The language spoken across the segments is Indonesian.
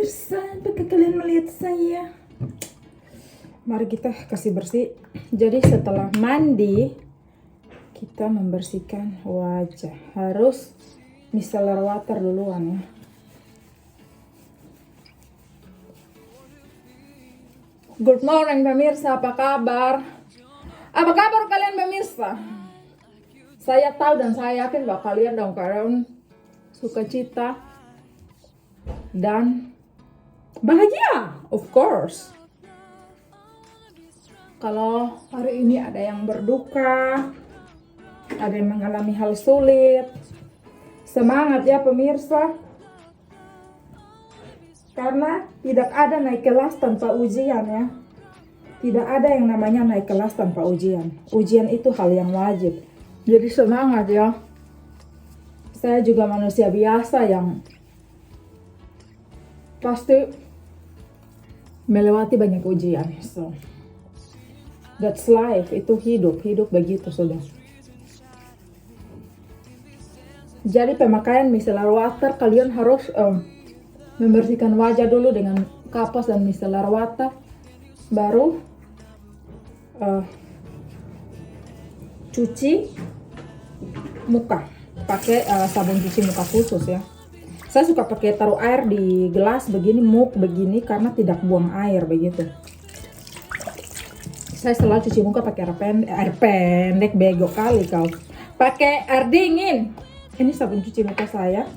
pemirsa, apakah kalian melihat saya? Mari kita kasih bersih. Jadi setelah mandi, kita membersihkan wajah. Harus micellar water duluan ya. Good morning pemirsa, apa kabar? Apa kabar kalian pemirsa? Saya tahu dan saya yakin bahwa kalian dalam keadaan sukacita dan bahagia, of course. Kalau hari ini ada yang berduka, ada yang mengalami hal sulit, semangat ya pemirsa. Karena tidak ada naik kelas tanpa ujian ya. Tidak ada yang namanya naik kelas tanpa ujian. Ujian itu hal yang wajib. Jadi semangat ya. Saya juga manusia biasa yang pasti melewati banyak ujian. So, that's life. Itu hidup begitu sudah. Jadi pemakaian micellar water, kalian harus membersihkan wajah dulu dengan kapas dan micellar water, baru cuci muka pakai sabun cuci muka khusus ya. Saya suka pakai taruh air di gelas begini, mug begini, karena tidak buang air begitu. Saya selalu cuci muka pakai air pendek, bego kali kau. Pakai air dingin. Ini sabun cuci muka saya.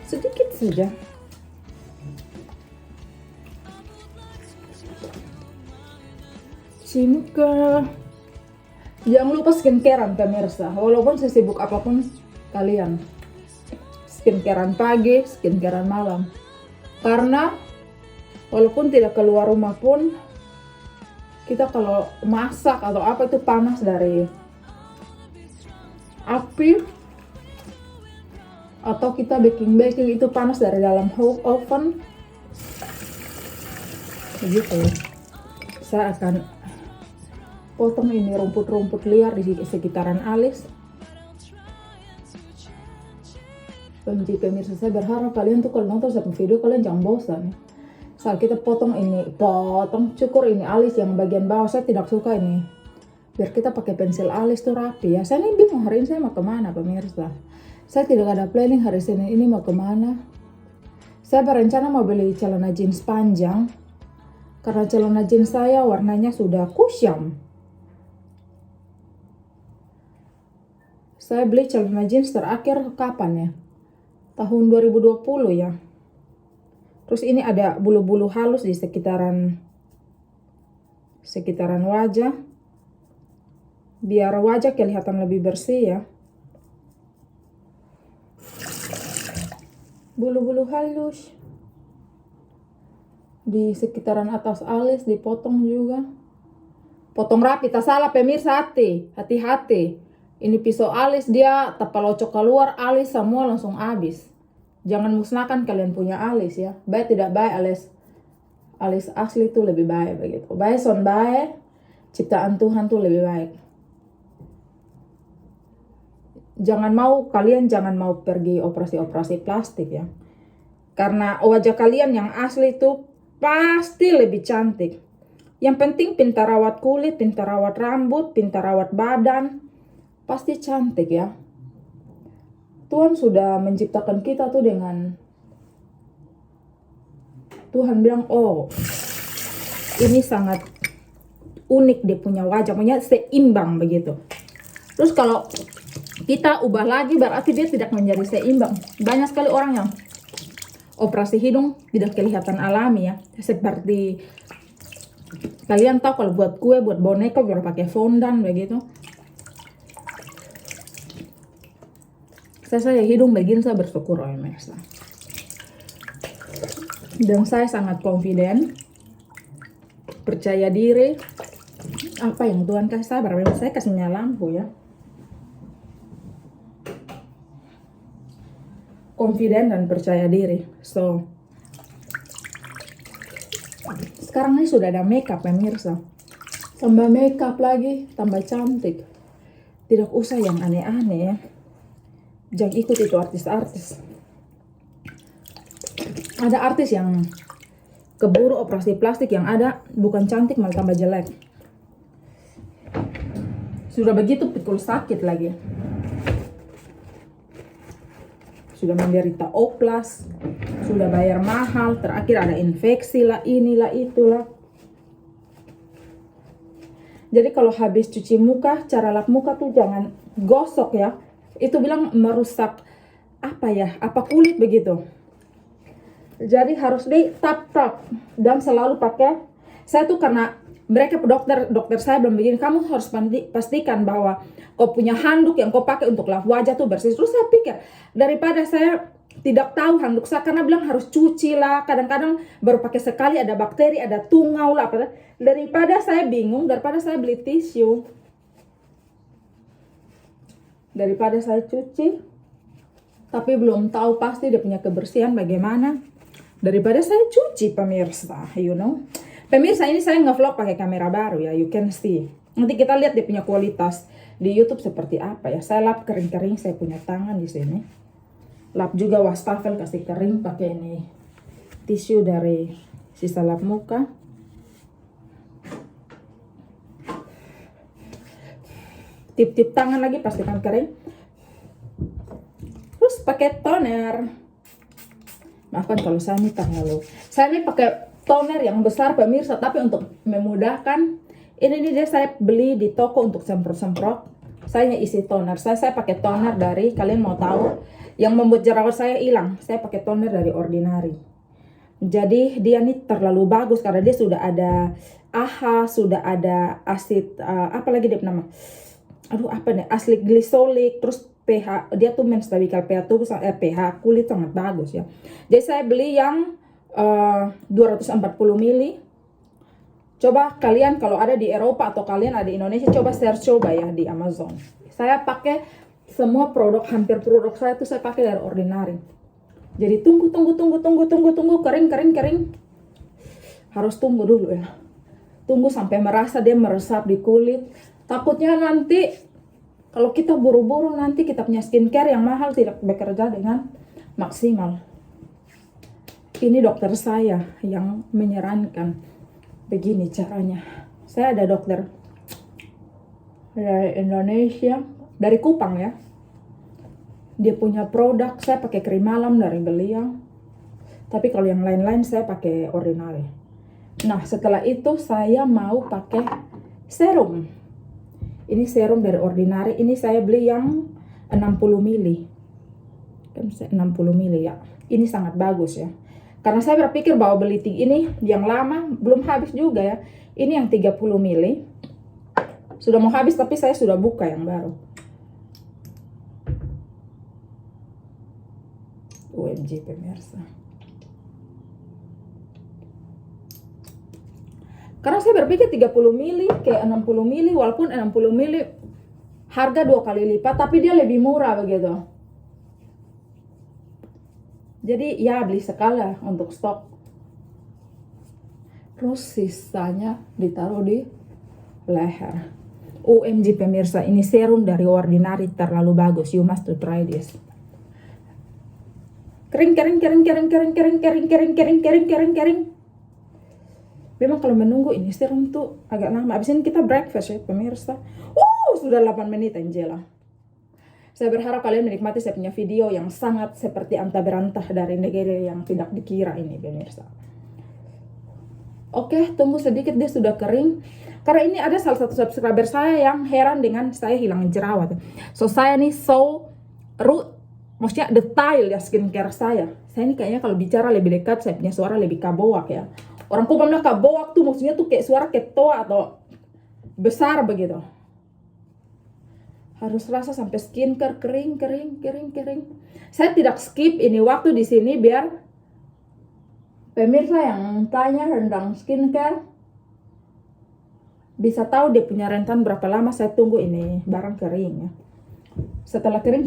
Sedikit saja. Cuci muka. Jangan lupa skincarean pemirsa. Walaupun sesibuk apapun kalian, skincarean pagi, skincarean malam. Karena walaupun tidak keluar rumah pun, kita kalau masak atau apa itu panas dari api, atau kita baking itu panas dari dalam oven. Begitu. Saya akan potong ini rumput-rumput liar di sekitaran alis. Pemirsa, saya berharap kalian tuh kalau nonton satu video kalian jangan bosan. Saat kita potong cukur ini alis yang bagian bawah, saya tidak suka ini. Biar kita pakai pensil alis tuh rapi ya. Saya ini bingung hari ini saya mau kemana pemirsa. Saya tidak ada planning hari Senin ini mau kemana. Saya berencana mau beli celana jeans panjang, karena celana jeans saya warnanya sudah kusam. Saya beli celana jeans terakhir kapan ya? Tahun 2020 ya. Terus ini ada bulu-bulu halus di sekitaran wajah. Biar wajah kelihatan lebih bersih ya. Bulu-bulu halus di sekitaran atas alis dipotong juga. Potong rapi, tak salah pemirsa, hati-hati. Ini pisau alis dia tapalocok keluar, alis semua langsung habis. Jangan musnahkan kalian punya alis ya. Baik tidak baik, alis asli itu lebih baik begitu. Baik son baik, ciptaan Tuhan tuh lebih baik. Kalian jangan mau pergi operasi plastik ya. Karena wajah kalian yang asli itu pasti lebih cantik. Yang penting pintar rawat kulit, pintar rawat rambut, pintar rawat badan. Pasti cantik ya. Tuhan sudah menciptakan kita tuh dengan, Tuhan bilang, oh ini sangat unik dia punya wajah, punya seimbang begitu. Terus kalau kita ubah lagi berarti dia tidak menjadi seimbang. Banyak sekali orang yang operasi hidung tidak kelihatan alami ya. Seperti kalian tahu kalau buat kue, buat boneka biar pakai fondant begitu. Saya hidung begini saya bersyukur ya pemirsa. Dan saya sangat confident, percaya diri. Apa yang Tuhan kasih saya kasihnya lampu ya. Confident dan percaya diri. So, sekarang ini sudah ada makeup pemirsa. Tambah makeup lagi, tambah cantik. Tidak usah yang aneh-aneh ya. Jangan ikut itu artis-artis. Ada artis yang keburu operasi plastik, yang ada bukan cantik malah tambah jelek. Sudah begitu pikul sakit lagi. Sudah menderita oplas, sudah bayar mahal, terakhir ada infeksi lah, inilah itulah. Jadi kalau habis cuci muka, cara lap muka tuh jangan gosok ya. Itu bilang merusak apa kulit begitu. Jadi harus di tap-tap dan selalu pakai. Saya tuh karena mereka dokter saya belum begini, kamu harus pastikan bahwa kau punya handuk yang kau pakai untuk lap wajah tuh bersih. Terus saya pikir daripada saya tidak tahu handuk saya, karena bilang harus cuci lah, kadang-kadang baru pakai sekali ada bakteri, ada tungau lah, daripada saya bingung, daripada saya beli tisu, daripada saya cuci tapi belum tahu pasti dia punya kebersihan bagaimana, daripada saya cuci pemirsa, Pemirsa, ini saya nge-vlog pakai kamera baru ya, you can see. Nanti kita lihat dia punya kualitas di YouTube seperti apa ya. Saya lap kering-kering, saya punya tangan di sini. Lap juga wastafel, kasih kering pakai ini tisu dari sisa lap muka. Tip-tip tangan lagi, pastikan kering. Terus pakai toner. Maafkan kalau saya ini terlalu. Saya ini pakai toner yang besar pemirsa, tapi untuk memudahkan, ini dia saya beli di toko untuk semprot-semprot. Saya isi toner. Saya pakai toner dari, kalian mau tahu, yang membuat jerawat saya hilang. Saya pakai toner dari Ordinary. Jadi dia ini terlalu bagus karena dia sudah ada AHA, sudah ada asid, apa lagi dia nama? Asid glycolic, terus pH, dia tuh menstabilkan pH tuh, pH kulit sangat bagus ya. Jadi saya beli yang 240 mili. Coba kalian kalau ada di Eropa atau kalian ada di Indonesia, coba coba ya di Amazon. Saya pakai semua produk, hampir produk saya tuh saya pakai dari Ordinary. Jadi tunggu kering. Harus tunggu dulu ya. Tunggu sampai merasa dia meresap di kulit. Takutnya nanti kalau kita buru-buru, nanti kita punya skincare yang mahal tidak bekerja dengan maksimal. Ini dokter saya yang menyarankan begini caranya. Saya ada dokter dari Indonesia, dari Kupang ya. Dia punya produk, saya pakai krim malam dari beliau. Tapi kalau yang lain-lain saya pakai Ordinary. Nah, setelah itu saya mau pakai serum. Ini serum dari Ordinary, ini saya beli yang 60 mili. 60 mili ya. Ini sangat bagus ya. Karena saya berpikir bahwa beli ini yang lama belum habis juga ya. Ini yang 30 mili. Sudah mau habis tapi saya sudah buka yang baru. OMG pemirsa. Karena saya berpikir 30 mili ke 60 mili, walaupun 60 mili harga 2 kali lipat, tapi dia lebih murah begitu. Jadi ya beli sekali untuk stok. Terus sisanya ditaruh di leher. OMG pemirsa, ini serum dari Ordinary terlalu bagus. You must to try this. Kering. Memang kalau menunggu ini serum tuh agak lama. Abis ini kita breakfast ya pemirsa. Sudah 8 menit Angela. Saya berharap kalian menikmati saya punya video yang sangat seperti anta berantah dari negeri yang tidak dikira ini pemirsa. Oke, tunggu sedikit dia sudah kering. Karena ini ada salah satu subscriber saya yang heran dengan saya hilang jerawat. So saya nih maksudnya detail ya skincare saya. Saya ini kayaknya kalau bicara lebih dekat, saya punya suara lebih kaboak ya. Orang Kupang bilang kaboak tuh maksudnya tuh kayak suara ketua atau besar begitu. Harus rasa sampai skincare kering. Saya tidak skip ini waktu di sini biar pemirsa yang tanya tentang skincare bisa tahu dia punya rentan berapa lama saya tunggu ini barang kering ya. Setelah kering,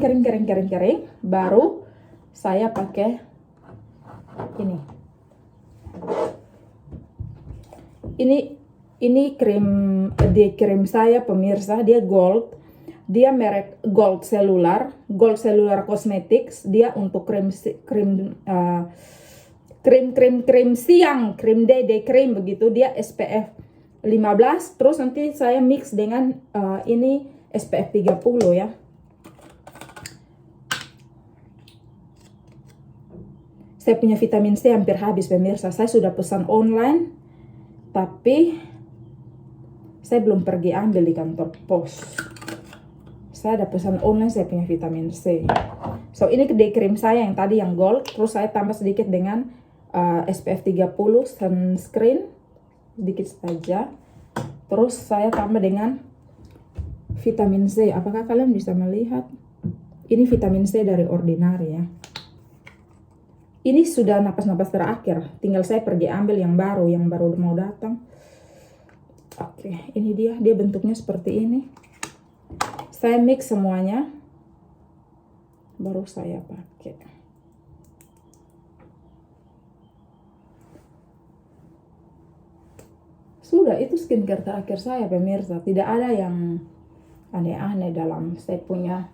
baru saya pakai ini. Ini krim saya pemirsa, dia gold. Dia merek Gold Cellular Cosmetics. Dia untuk krim krim siang, krim day cream begitu, dia SPF 15. Terus nanti saya mix dengan ini SPF 30 ya. Saya punya vitamin C hampir habis pemirsa. Saya sudah pesan online, tapi saya belum pergi ambil di kantor pos. Saya ada pesan online, saya punya vitamin C. So ini day cream saya yang tadi yang gold. Terus saya tambah sedikit dengan SPF 30 sunscreen, sedikit saja. Terus saya tambah dengan vitamin C. Apakah kalian bisa melihat? Ini vitamin C dari Ordinary ya. Ini sudah napas-napas terakhir. Tinggal saya pergi ambil yang baru mau datang. Oke, ini dia bentuknya seperti ini. Saya mix semuanya, baru saya pakai. Sudah, itu skincare terakhir saya pemirsa. Tidak ada yang aneh-aneh dalam saya punya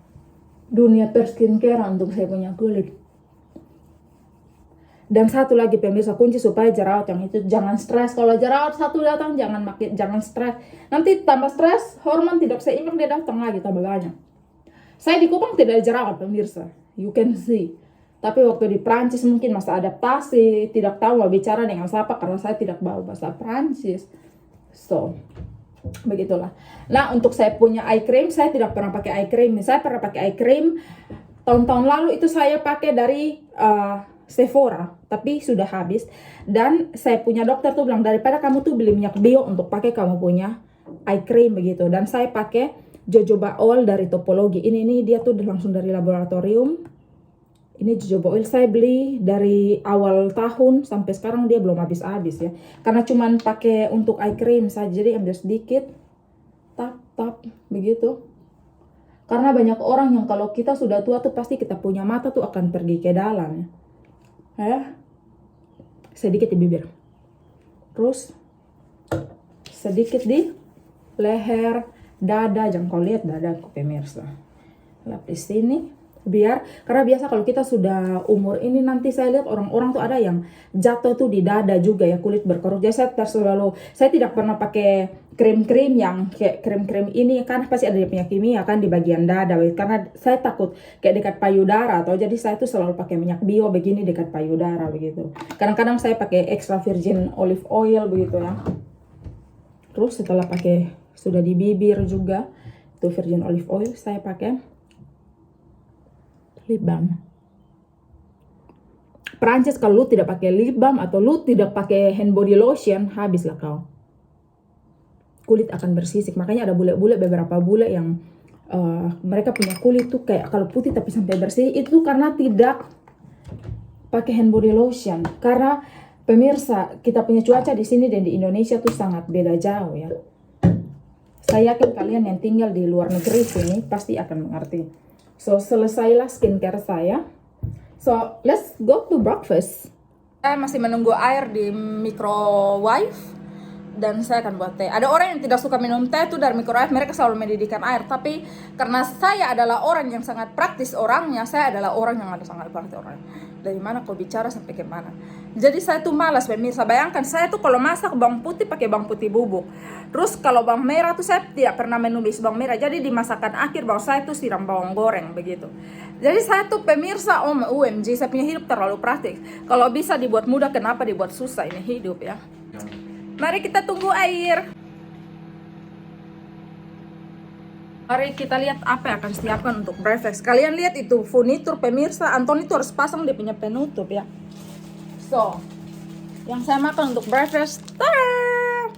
dunia skincare untuk saya punya kulit. Dan satu lagi pemirsa, kunci supaya jerawat yang itu jangan stres. Kalau jerawat satu datang jangan stres. Nanti tambah stres, hormon tidak seimbang, dia datang lagi tambah banyak. Saya di Kupang tidak ada jerawat pemirsa, you can see. Tapi waktu di Prancis mungkin masa adaptasi, tidak tahu mau bicara dengan siapa karena saya tidak bawa bahasa Prancis. So, begitulah. Nah, untuk saya punya eye cream, saya tidak pernah pakai eye cream. Saya pernah pakai eye cream tahun-tahun lalu, itu saya pakai dari Sephora, tapi sudah habis. Dan saya punya dokter tuh bilang, daripada kamu tuh beli minyak bio untuk pakai kamu punya eye cream begitu. Dan saya pakai jojoba oil dari Topologi. Ini dia tuh langsung dari laboratorium. Ini jojoba oil saya beli dari awal tahun sampai sekarang, dia belum habis-habis ya. Karena cuman pakai untuk eye cream saja, jadi ambil sedikit, tap begitu. Karena banyak orang yang kalau kita sudah tua tuh pasti kita punya mata tuh akan pergi ke dalam ya. Sedikit di bibir, terus sedikit di leher, dada. Jangan kau lihat dadaku pemirsa, lapis sini. Karena biasa kalau kita sudah umur ini, nanti saya lihat orang-orang tuh ada yang jatuh tuh di dada juga ya, kulit berkerut. Jadi saya tidak pernah pakai krim-krim yang kayak krim-krim ini kan pasti ada punya kimia kan di bagian dada, karena saya takut kayak dekat payudara, atau jadi saya tuh selalu pakai minyak bio begini dekat payudara begitu. Kadang-kadang saya pakai extra virgin olive oil begitu ya. Terus setelah pakai sudah di bibir juga itu virgin olive oil, saya pakai lip balm. Prancis kalau lu tidak pakai lip balm atau lu tidak pakai hand body lotion, habislah kau. Kulit akan bersisik. Makanya ada bule-bule, beberapa bule yang mereka punya kulit tuh kayak kalau putih tapi sampai bersih, itu karena tidak pakai hand body lotion. Karena pemirsa, kita punya cuaca di sini dan di Indonesia tuh sangat beda jauh ya. Saya yakin kalian yang tinggal di luar negeri sini pasti akan mengerti. So, selesailah skincare saya. So, let's go to breakfast. Saya masih menunggu air di microwave. Dan saya akan buat teh. Ada orang yang tidak suka minum teh itu dari microwave, mereka selalu mendidihkan air. Tapi karena saya adalah orang yang sangat praktis orangnya, saya adalah orang yang sangat praktis orangnya. Dari mana kau bicara sampai ke mana. Jadi saya tuh malas pemirsa. Bayangkan saya tuh kalau masak bawang putih pakai bawang putih bubuk. Terus kalau bawang merah tuh saya tidak pernah menumis bawang merah. Jadi di masakan akhir bawang saya tuh siram bawang goreng begitu. Jadi saya tuh pemirsa, OMG, saya punya hidup terlalu praktis. Kalau bisa dibuat mudah, kenapa dibuat susah ini hidup ya. Mari kita tunggu air. Mari kita lihat apa yang akan siapkan untuk breakfast. Kalian lihat itu furnitur pemirsa. Anton itu harus pasang dia punya penutup ya. So, yang saya makan untuk breakfast,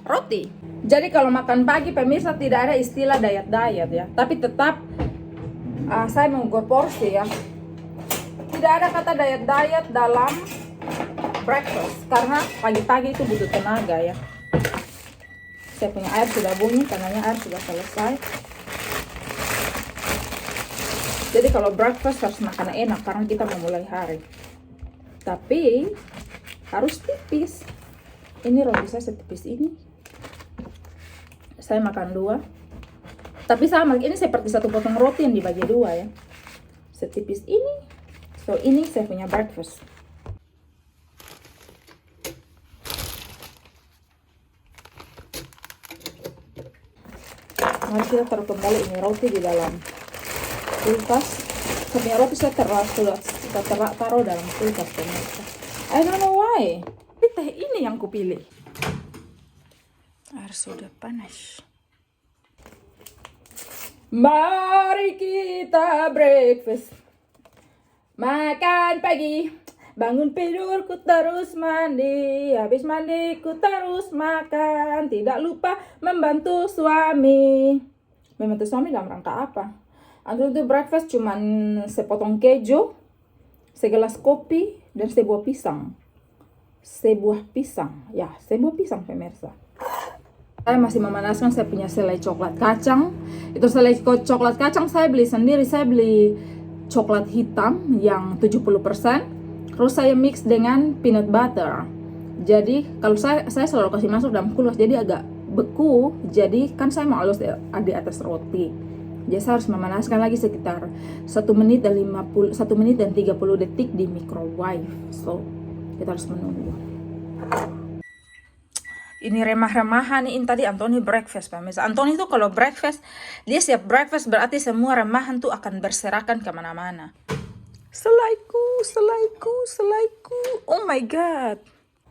roti. Jadi kalau makan pagi pemirsa tidak ada istilah diet ya. Tapi tetap saya mengukur porsi ya. Tidak ada kata diet dalam breakfast karena pagi-pagi itu butuh tenaga ya. Saya punya air sudah bunyi, karenanya air sudah selesai. Jadi kalau breakfast harus makan enak karena kita memulai hari. Tapi harus tipis. Ini roti saya setipis ini. Saya makan 2. Tapi sama, ini seperti satu potong roti yang dibagi 2 ya. Setipis ini. So ini saya punya breakfast. Mari kita taruh kembali ini roti di dalam kulkas. Sebenarnya roti saya taruh dalam kulkas pemirsa. I don't know why. Tapi teh ini yang kupilih. Air sudah panas. Mari kita breakfast. Makan pagi. Bangun tidur ku terus mandi. Habis mandi ku terus makan. Tidak lupa membantu suami. Membantu suami dalam rangka apa? Untuk breakfast cuman sepotong keju, segelas kopi, dan sebuah pisang. Sebuah pisang pemirsa. Saya masih memanaskan saya punya selai coklat kacang. Itu selai coklat kacang saya beli sendiri. Saya beli coklat hitam yang 70%. Terus saya mix dengan peanut butter. Jadi kalau saya selalu kasih masuk dalam kulkas, jadi agak beku. Jadi kan saya mau halus di atas roti. Jadi saya harus memanaskan lagi sekitar 1 menit dan 30 detik di microwave. So kita harus menunggu. Ini remah-remahan ini tadi Anthony breakfast pemirsa. Anthony itu kalau breakfast, dia siap breakfast berarti semua remahan tuh akan berserakan kemana-mana. Selaiku. Oh my god.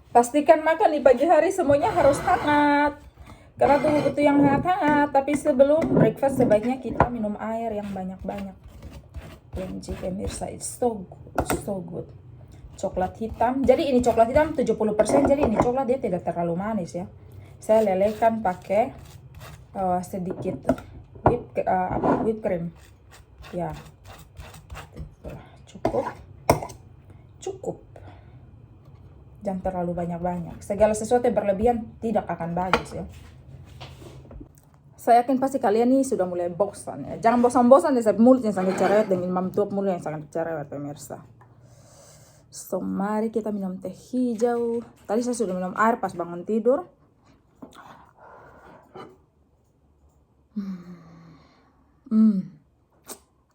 Pastikan makan di pagi hari semuanya harus hangat. Karena tubuh butuh yang hangat-hangat. Tapi sebelum breakfast sebaiknya kita minum air yang banyak-banyak. OMG pemirsa, it's so good. Coklat hitam. Jadi ini coklat hitam 70%. Jadi ini coklat dia tidak terlalu manis ya. Saya lelehkan pakai sedikit whipped cream. Ya. Cukup. Jangan terlalu banyak-banyak. Segala sesuatu yang berlebihan tidak akan bagus ya. Saya yakin pasti kalian nih sudah mulai bosan ya. Jangan bosan-bosan deh, mulut yang sangat cerewet dengan imam tuap mulut yang sangat cerewet pemirsa. So mari kita minum teh hijau. Tadi saya sudah minum air pas bangun tidur.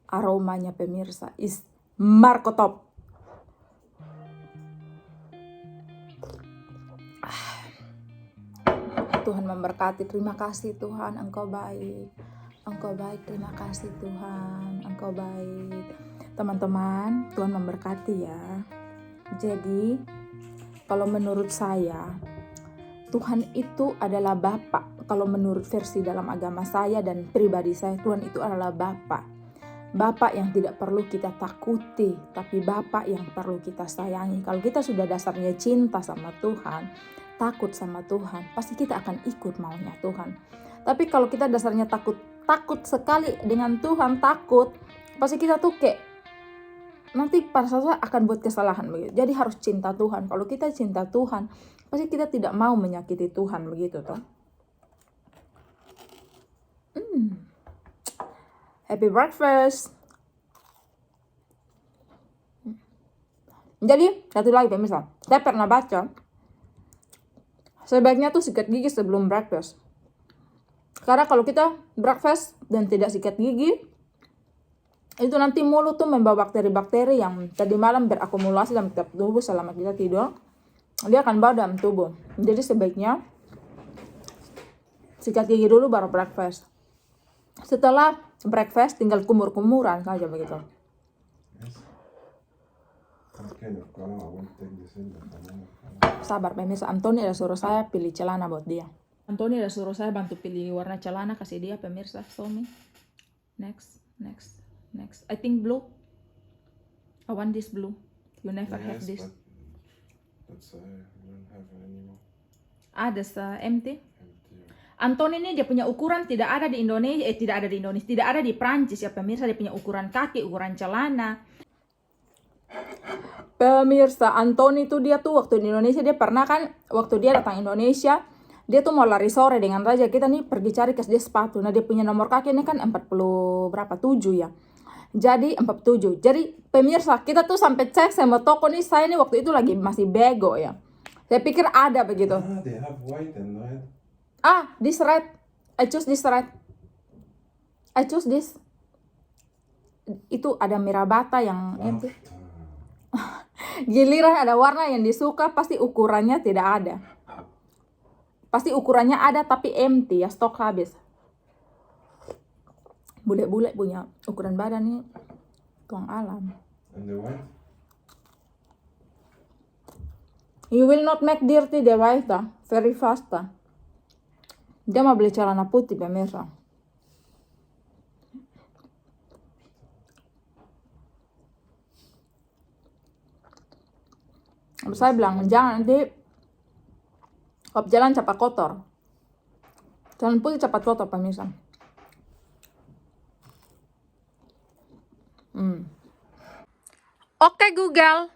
Aromanya pemirsa is markotop. Tuhan memberkati. Terima kasih Tuhan, Engkau baik. Engkau baik, terima kasih Tuhan. Engkau baik. Teman-teman, Tuhan memberkati ya. Jadi, kalau menurut saya, Tuhan itu adalah Bapa. Kalau menurut versi dalam agama saya dan pribadi saya, Tuhan itu adalah Bapa. Bapa yang tidak perlu kita takuti, tapi Bapa yang perlu kita sayangi. Kalau kita sudah dasarnya cinta sama Tuhan, takut sama Tuhan, pasti kita akan ikut maunya Tuhan. Tapi kalau kita dasarnya takut sekali dengan Tuhan, takut, pasti kita tuh kayak nanti pada saat akan buat kesalahan begitu. Jadi harus cinta Tuhan. Kalau kita cinta Tuhan, pasti kita tidak mau menyakiti Tuhan begitu toh. Happy breakfast. Jadi satu lagi pemirsa, saya pernah baca sebaiknya tuh sikat gigi sebelum breakfast. Karena kalau kita breakfast dan tidak sikat gigi, itu nanti mulut tuh membawa bakteri-bakteri yang tadi malam berakumulasi dalam tubuh selama kita tidur. Dia akan bawa dalam tubuh. Jadi sebaiknya sikat gigi dulu baru breakfast. Setelah breakfast tinggal kumur-kumuran saja begitu. Sabar pemirsa, Anthony ada suruh saya pilih celana buat dia. Anthony ada suruh saya bantu pilih warna celana kasih dia pemirsa. Show me. Next. I think blue. I want this blue. You never have this. But I don't have it anymore. Ada empty. Anthony ini dia punya ukuran tidak ada di Indonesia, tidak ada di Prancis ya pemirsa. Dia punya ukuran kaki, ukuran celana. Pemirsa, Anthony itu dia tuh waktu di Indonesia dia pernah kan, waktu dia datang Indonesia, dia tuh mau lari sore dengan raja kita nih pergi cari ke dia sepatu. Nah dia punya nomor kaki ini kan 40 berapa 7 ya. Jadi 47. Jadi pemirsa kita tuh sampai cek sama toko nih, saya nih waktu itu lagi masih bego ya. Saya pikir ada begitu. They have white and red. This red. I choose this red. I choose this. Itu ada merah bata yang empty. Giliran ada warna yang disuka, pasti ukurannya tidak ada. Pasti ukurannya ada tapi empty ya, stok habis. bule-bule punya ukuran badan nih tuang alam. And the white? You will not make dirty the white very fast Dia mau beli celana putih pemirsa. Saya bilang jangan nanti kalau jalan cepat kotor. Celana putih cepat kotor pemirsa. Oke Google,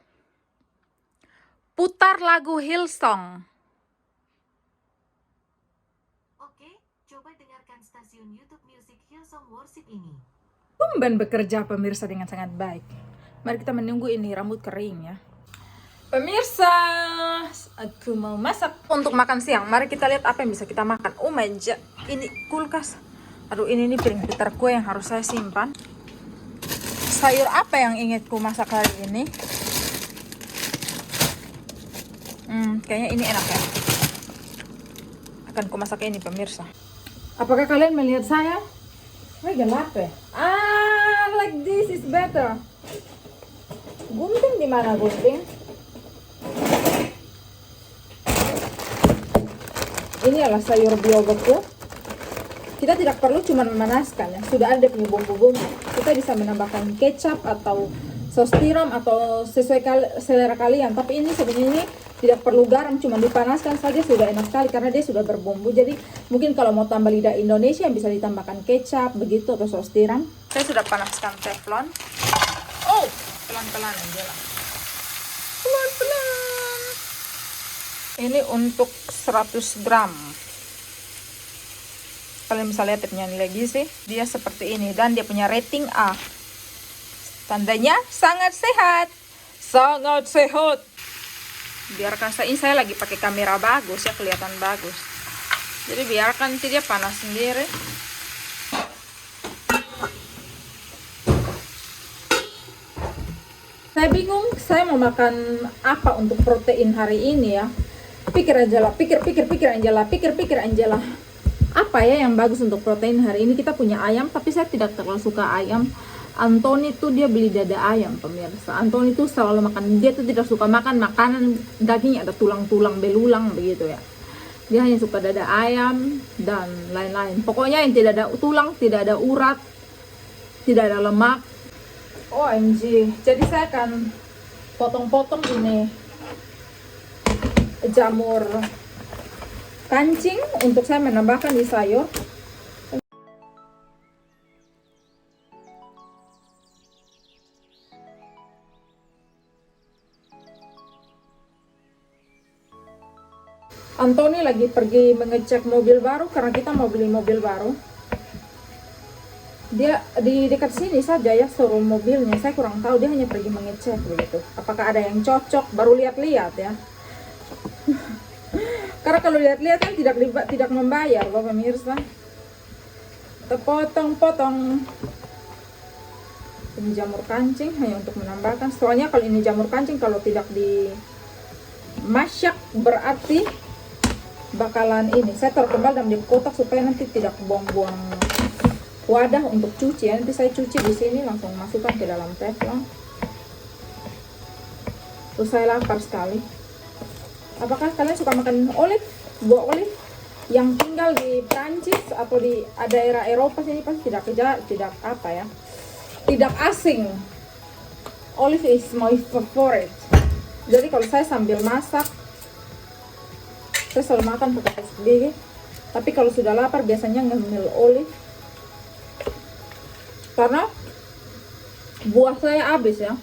putar lagu Hillsong. Oke, coba dengarkan stasiun YouTube Music Hillsong Worship ini. Tumben bekerja pemirsa dengan sangat baik. Mari kita menunggu ini rambut kering ya. Pemirsa, aku mau masak untuk makan siang. Mari kita lihat apa yang bisa kita makan. Oh meja, ini kulkas. Aduh ini nih piring putar kue yang harus saya simpan. Sayur apa yang ingin ku masak hari ini? Kayaknya ini enak ya. Akan ku masak ini pemirsa. Apakah kalian melihat saya? Gelap ya? Like this is better. Gunting di mana gunting? Ini adalah sayur biogurtku. Kita tidak perlu cuma memanaskan ya, sudah ada punya bumbu-bumbu. Kita bisa menambahkan kecap atau saus tiram atau sesuai selera kalian. Tapi ini sebenarnya tidak perlu garam, cuma dipanaskan saja sudah enak sekali karena dia sudah berbumbu. Jadi mungkin kalau mau tambah lidah Indonesia bisa ditambahkan kecap begitu atau saus tiram. Saya sudah panaskan teflon. Oh, pelan-pelan aja lah. Pelan-pelan. Ini untuk 100 gram. Kalian bisa lihat dia punya nilai gizi, dia seperti ini dan dia punya rating A. Tandanya sangat sehat. Sangat sehat. Biarkan saya lagi pakai kamera bagus ya, kelihatan bagus. Jadi biarkan nanti dia panas sendiri. Saya bingung, saya mau makan apa untuk protein hari ini ya. Pikir Angela, pikir Angela. Apa ya yang bagus untuk protein hari ini? Kita punya ayam, tapi saya tidak terlalu suka ayam. Anthony tuh dia beli dada ayam pemirsa. Anthony tuh selalu makan, dia tuh tidak suka makan makanan dagingnya ada tulang-tulang belulang begitu ya. Dia hanya suka dada ayam dan lain-lain. Pokoknya yang tidak ada tulang, tidak ada urat, tidak ada lemak. OMG. Jadi saya akan potong-potong ini jamur kancing untuk saya menambahkan di sayur. Anthony lagi pergi mengecek mobil baru karena kita mau beli mobil baru. Dia di dekat sini saja ya showroom mobilnya. Saya kurang tahu, dia hanya pergi mengecek begitu. Apakah ada yang cocok? Baru lihat-lihat ya. Karena kalau lihat-lihat kan tidak membayar Bapak pemirsa. Kita potong-potong. Ini jamur kancing hanya untuk menambahkan. Soalnya kalau ini jamur kancing kalau tidak dimasak berarti bakalan ini. Saya taruh kembali dalam di kotak supaya nanti tidak buang-buang wadah untuk cuci ya. Nanti saya cuci di sini langsung masukkan ke dalam teflon. Terus saya lapar sekali. Apakah kalian suka makan olive, buah olive yang tinggal di Prancis atau di daerah Eropa sini pasti tidak apa ya, tidak asing. Olive is my favorite. Jadi kalau saya sambil masak, saya selalu makan pakai gigi. Tapi kalau sudah lapar biasanya ngemil olive karena buah saya habis ya.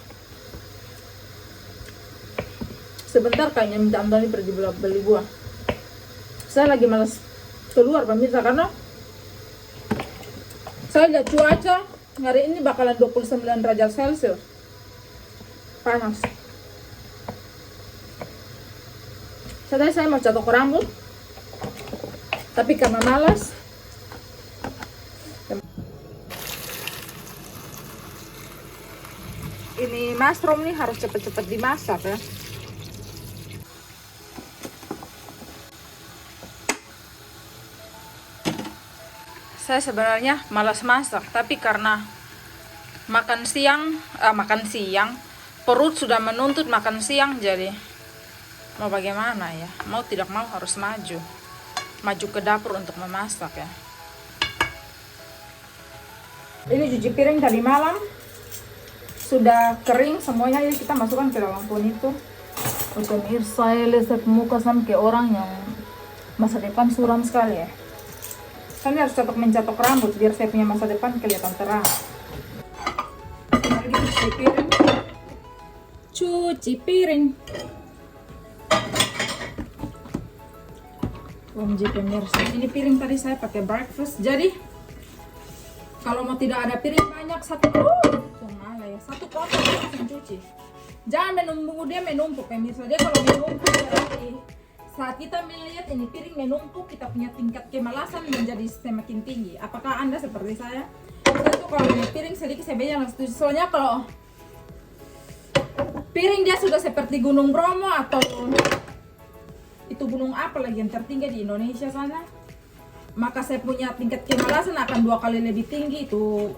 Sebentar kayaknya minta Anthony pergi beli buah. Saya lagi malas keluar pemirsa karena saya lihat cuaca hari ini bakalan 29 derajat Celcius. Panas. Tadi saya mau catok rambut, tapi karena malas. Ini mushroom nih harus cepet-cepet dimasak ya. Saya sebenarnya malas masak, tapi karena makan siang, perut sudah menuntut makan siang, jadi mau bagaimana ya? Mau tidak mau harus maju ke dapur untuk memasak ya. Ini cuci piring tadi malam, sudah kering semuanya, ya kita masukkan ke dalam itu. Pemirsa, saya lihat muka sama kayak orang yang masa depan suram sekali ya. Saya harus mencatok rambut biar saya punya masa depan kelihatan terang. Lagi cuci piring. Cuci piring. OMG pemirsa, ini piring tadi saya pakai breakfast. Jadi kalau mau tidak ada piring banyak, satu kotak langsung cuci. Jangan menumpuk, dia menumpuk pemirsa. Dia kalau menumpuk berarti saat kita melihat ini piring menumpuk, kita punya tingkat kemalasan menjadi semakin tinggi. Apakah Anda seperti saya? Saya tuh kalau ini piring sedikit saya bilang setuju. Soalnya kalau piring dia sudah seperti Gunung Bromo atau itu gunung apa lagi yang tertinggi di Indonesia sana, maka saya punya tingkat kemalasan akan 2 kali lebih tinggi itu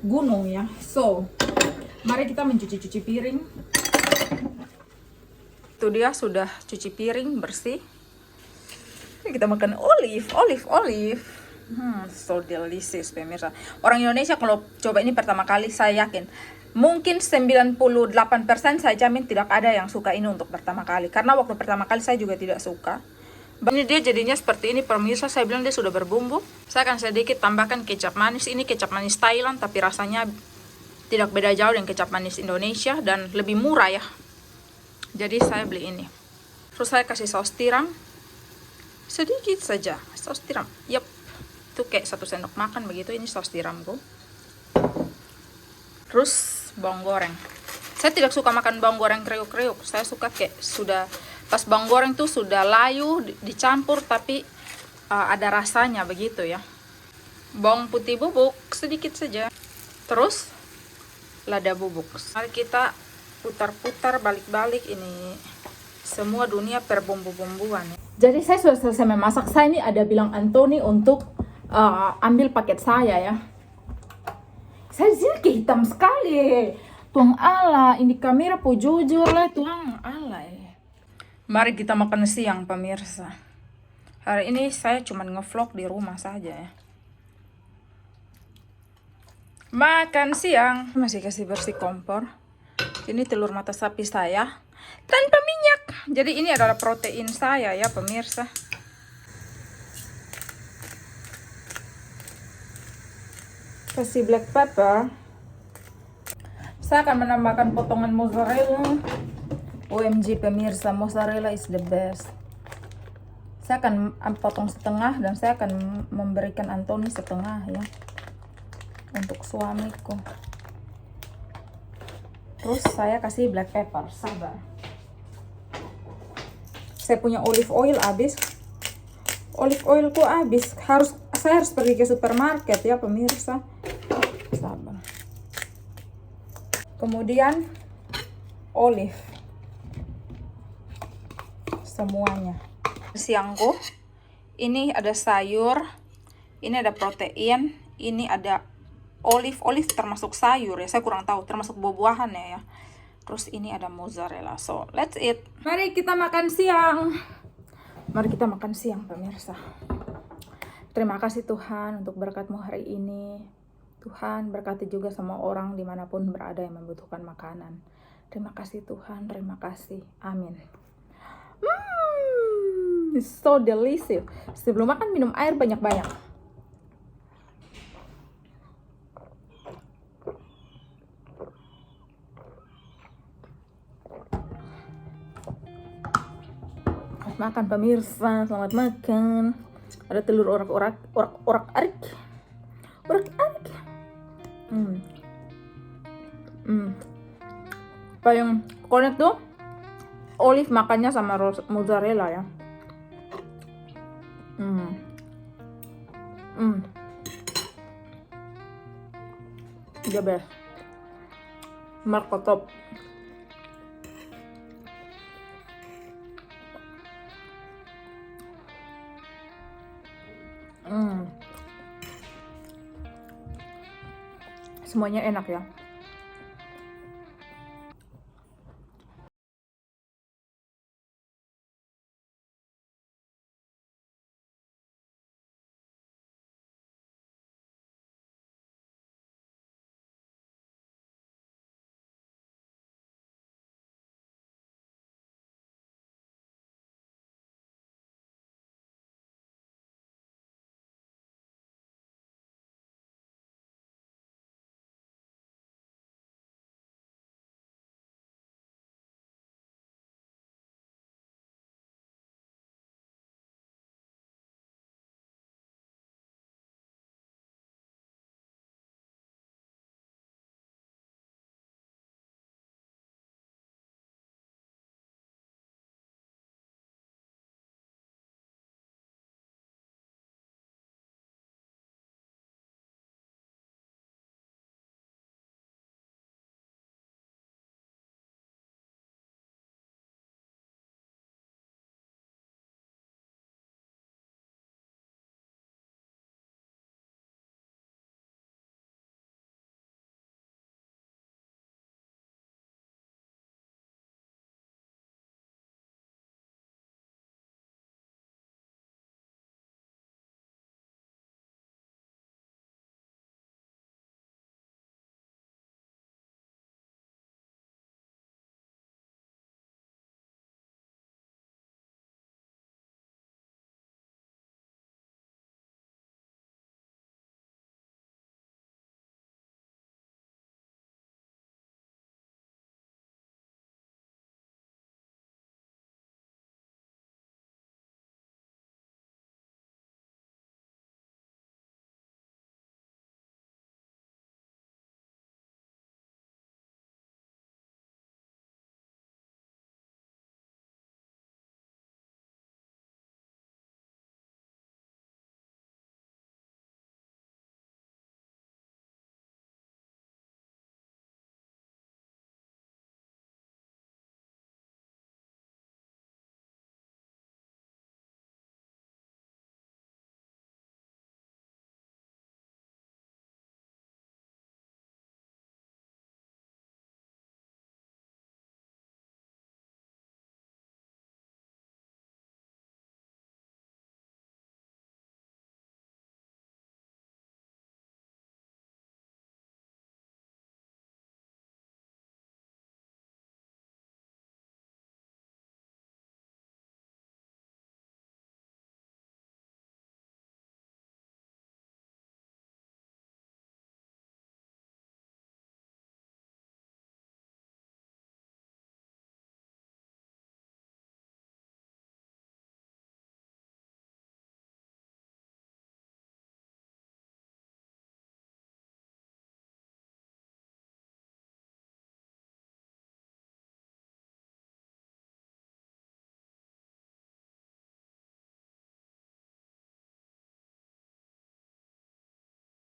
gunung ya. So, mari kita mencuci piring. Itu dia sudah cuci piring bersih. Ini kita makan olive. So delicious pemirsa. Orang Indonesia kalau coba ini pertama kali, saya yakin mungkin 98% saya jamin tidak ada yang suka ini untuk pertama kali. Karena waktu pertama kali saya juga tidak suka. Ini dia jadinya seperti ini pemirsa. Saya bilang dia sudah berbumbu. Saya akan sedikit tambahkan kecap manis. Ini kecap manis Thailand, tapi rasanya tidak beda jauh dengan kecap manis Indonesia dan lebih murah ya. Jadi saya beli ini. Terus saya kasih saus tiram sedikit saja. Saus tiram, yep, itu kayak 1 sendok makan begitu. Ini saus tiramku. Terus bawang goreng. Saya tidak suka makan bawang goreng kriuk-kriuk. Saya suka kayak sudah pas bawang goreng tuh sudah layu dicampur tapi ada rasanya begitu ya. Bawang putih bubuk sedikit saja. Terus lada bubuk. Mari kita putar-putar balik-balik ini semua dunia perbumbu-bumbuan. Jadi saya sudah selesai memasak. Saya ini ada bilang Anthony untuk ambil paket saya ya. Saya sini hitam sekali. Tuang Allah, ini kamera po jujur lah, tuang Allah. Mari kita makan siang pemirsa. Hari ini saya cuma ngevlog di rumah saja ya. Makan siang. Masih kasih bersih kompor. Ini telur mata sapi saya tanpa minyak. Jadi ini adalah protein saya ya pemirsa. Kasih black pepper. Saya akan menambahkan potongan mozzarella. OMG pemirsa, mozzarella is the best. Saya akan potong setengah dan saya akan memberikan Anthony setengah ya. Untuk suamiku. Terus saya kasih black pepper, sabar. Saya punya olive oil habis. Olive oilku habis. Saya harus pergi ke supermarket ya pemirsa. Sabar. Kemudian olive. Semuanya. Siangku. Ini ada sayur. Ini ada protein. Ini ada olive termasuk sayur ya, saya kurang tahu, termasuk buah-buahan ya. Terus ini ada mozzarella. So let's eat. Mari kita makan siang. Mari kita makan siang pemirsa. Terima kasih Tuhan untuk berkat-Mu hari ini. Tuhan berkati juga sama orang dimanapun berada yang membutuhkan makanan. Terima kasih Tuhan, terima kasih. Amin. It's so delicious. Sebelum makan minum air banyak-banyak. Makan pemirsa, selamat makan. Ada telur orak-arik. Apa yang connect tuh? Olive makannya sama mozzarella ya. The best. Marco top. Semuanya enak ya.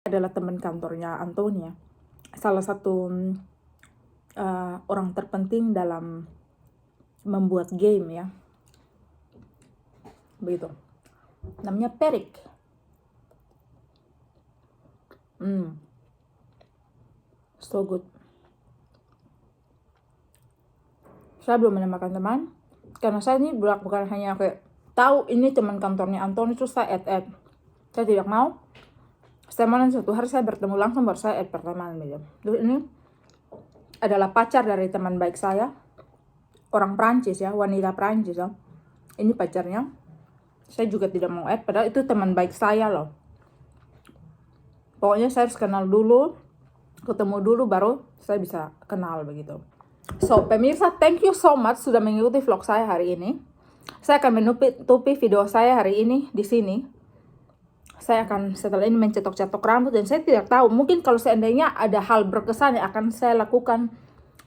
Adalah teman kantornya Antonia, salah satu orang terpenting dalam membuat game ya, begitu. Namanya Perik. So good. Saya belum menambahkan teman, karena saya ini bukan hanya kayak tahu ini teman kantornya Antonia terus saya add. Saya tidak mau. Saya mau suatu hari saya bertemu langsung baru saya add pertemanan dia. Terus ini adalah pacar dari teman baik saya, orang Prancis ya, wanita Prancis ya. Ini pacarnya. Saya juga tidak mau add, padahal itu teman baik saya loh. Pokoknya saya harus kenal dulu, ketemu dulu baru saya bisa kenal begitu. So, pemirsa, thank you so much sudah mengikuti vlog saya hari ini. Saya akan menutupi video saya hari ini di sini. Saya akan setelah ini mencetok-cetok rambut dan saya tidak tahu, mungkin kalau seandainya ada hal berkesan yang akan saya lakukan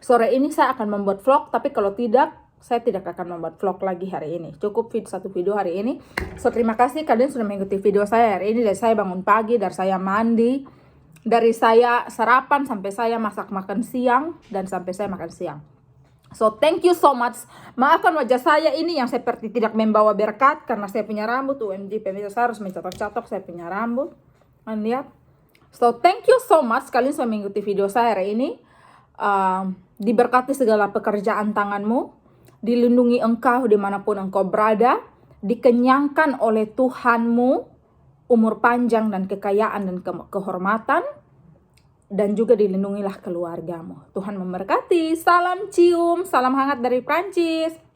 sore ini, saya akan membuat vlog, tapi kalau tidak, saya tidak akan membuat vlog lagi hari ini. Cukup satu video hari ini. So, terima kasih kalian sudah mengikuti video saya hari ini. Dari saya bangun pagi, dari saya mandi, dari saya sarapan sampai saya masak makan siang, dan sampai saya makan siang. So, thank you so much. Maafkan wajah saya ini yang seperti tidak membawa berkat karena saya punya rambut. OMG, pemirsa, saya harus mencatok-catok saya punya rambut. Dan lihat, So thank you so much kalian sudah mengikuti video saya hari ini. Diberkati segala pekerjaan tanganmu, dilindungi engkau dimanapun engkau berada, dikenyangkan oleh Tuhanmu umur panjang dan kekayaan dan kehormatan, dan juga dilindungilah keluargamu. Tuhan memberkati. Salam cium, salam hangat dari Prancis.